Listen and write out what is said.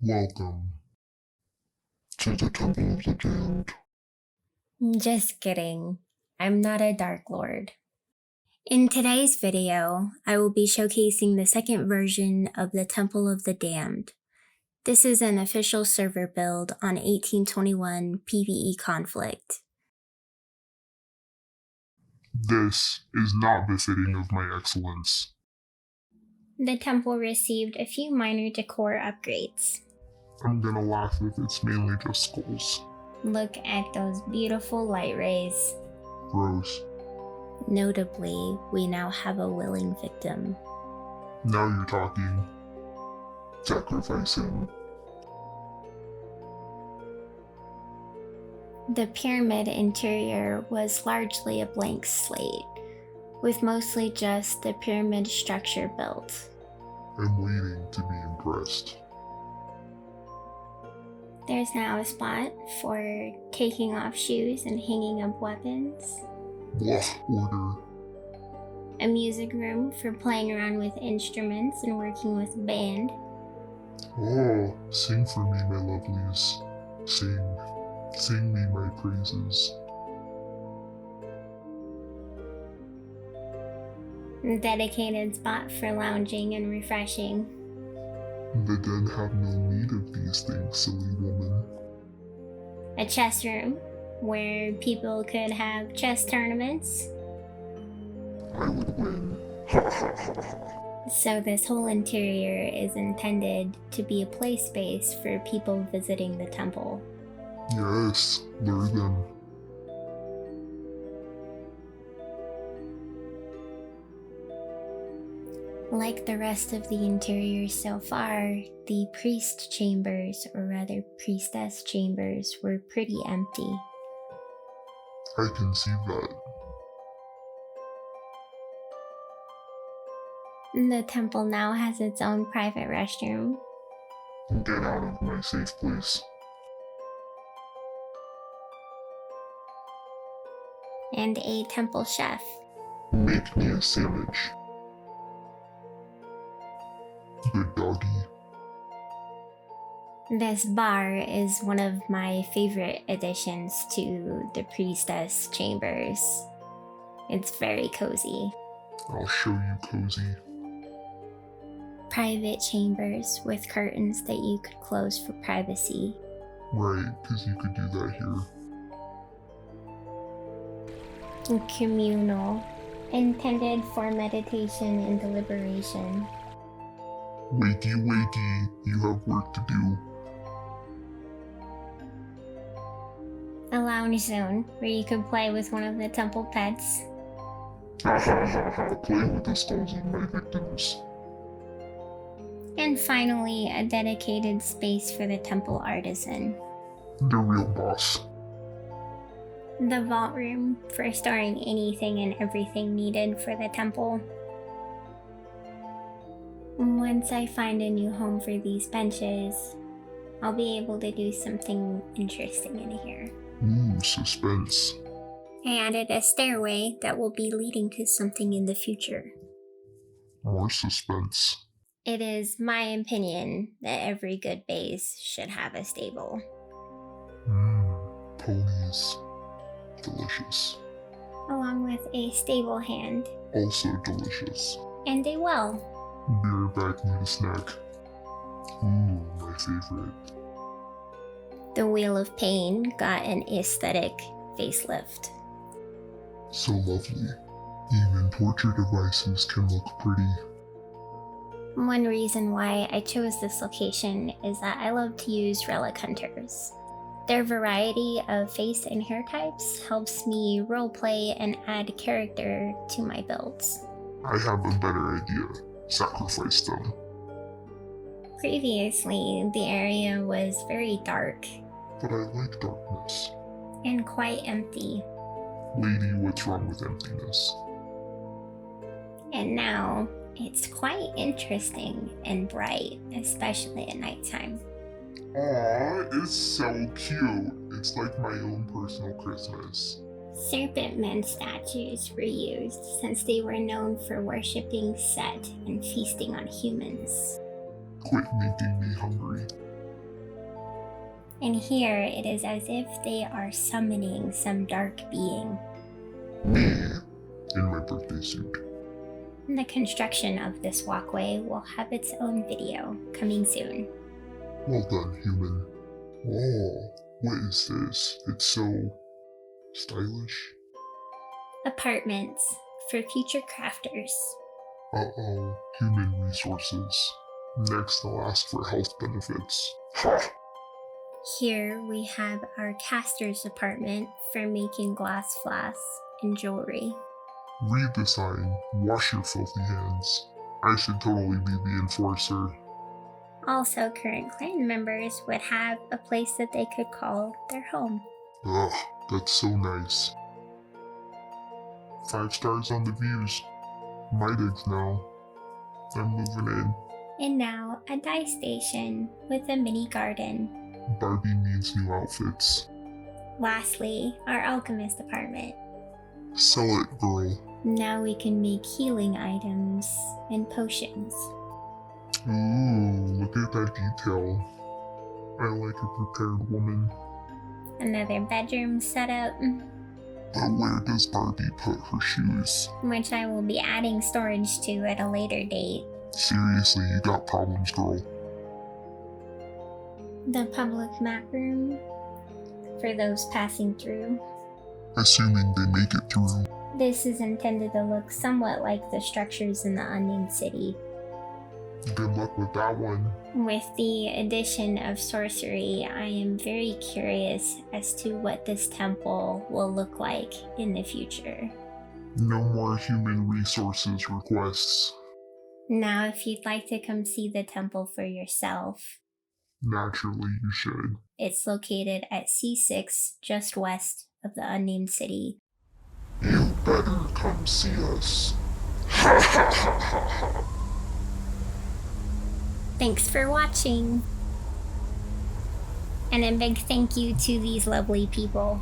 Welcome to the Temple of the Damned. Just kidding. I'm not a Dark Lord. In today's video, I will be showcasing the second version of the Temple of the Damned. This is an official server build on 1821 PVE-Conflict. This is not befitting of my excellence. The temple received a few minor decor upgrades. I'm gonna laugh if it's mainly just skulls. Look at those beautiful light rays. Gross. Notably, we now have a willing victim. Now you're talking. Sacrifice him. The pyramid interior was largely a blank slate, with mostly just the pyramid structure built. I'm waiting to be impressed. There's now a spot for taking off shoes and hanging up weapons. Blah, order. A music room for playing around with instruments and working with a band. Oh, sing for me, my lovelies. Sing me my praises. A dedicated spot for lounging and refreshing. The dead have no need of these things, silly woman. A chess room where people could have chess tournaments. I would win. So this whole interior is intended to be a play space for people visiting the temple. Yes, lure them. Like the rest of the interior so far, the priest chambers, or rather priestess chambers, were pretty empty. I can see that. The temple now has its own private restroom. Get out of my safe place. And a temple chef. Make me a sandwich. Good doggy. This bar is one of my favorite additions to the priestess chambers. It's very cozy. I'll show you cozy. Private chambers with curtains that you could close for privacy. Right, because you could do that here. Communal, intended for meditation and deliberation. Wakey, wakey, you have work to do. A lounge zone where you could play with one of the temple pets. Play with the skulls of my victims. And finally, a dedicated space for the temple artisan. The real boss. The vault room for storing anything and everything needed for the temple. Once I find a new home for these benches, I'll be able to do something interesting in here. Ooh, suspense. I added a stairway that will be leading to something in the future. More suspense. It is my opinion that every good base should have a stable. Ponies. Delicious. Along with a stable hand. Also delicious. And a well. Be right back, need a snack. Ooh, my favorite. The Wheel of Pain got an aesthetic facelift. So lovely. Even torture devices can look pretty. One reason why I chose this location is that I love to use relic hunters. Their variety of face and hair types helps me roleplay and add character to my builds. I have a better idea. Sacrifice them. Previously, the area was very dark But I like darkness. and quite empty, Lady, what's wrong with emptiness? and now it's quite interesting and bright, especially at nighttime. Aw, it's so cute. It's like my own personal Christmas. Serpent men statues were used since they were known for worshipping Set and feasting on humans. Quit making me hungry. And here it is as if they are summoning some dark being. Me, in my birthday suit. The construction of this walkway will have its own video coming soon. Well done, human. Oh, what is this? It's so stylish. Apartments for future crafters. Uh-oh, human resources. Next, I'll ask for health benefits. Ha! Here we have our caster's apartment for making glass flasks and jewelry. Read the sign. Wash your filthy hands. I should totally be the enforcer. Also, current clan members would have a place that they could call their home. Ugh, that's so nice. 5 stars on the views. My digs now. I'm moving in. And now, a dye station with a mini garden. Barbie needs new outfits. Lastly, our alchemist apartment. Sell it, girl. Now we can make healing items and potions. Ooh, look at that detail. I like a prepared woman. Another bedroom setup, But where does Barbie put her shoes? which I will be adding storage to at a later date. Seriously, you got problems, girl. The public map room for those passing through. Assuming they make it through. This is intended to look somewhat like the structures in the Unnamed city. Good luck with that one. With the addition of sorcery, I am very curious as to what this temple will look like in the future. No more human resources requests. Now, if you'd like to come see the temple for yourself, Naturally, you should. it's located at C6, just west of the Unnamed city. You better come see us. Ha ha ha ha ha. Thanks for watching! And a big thank you to these lovely people.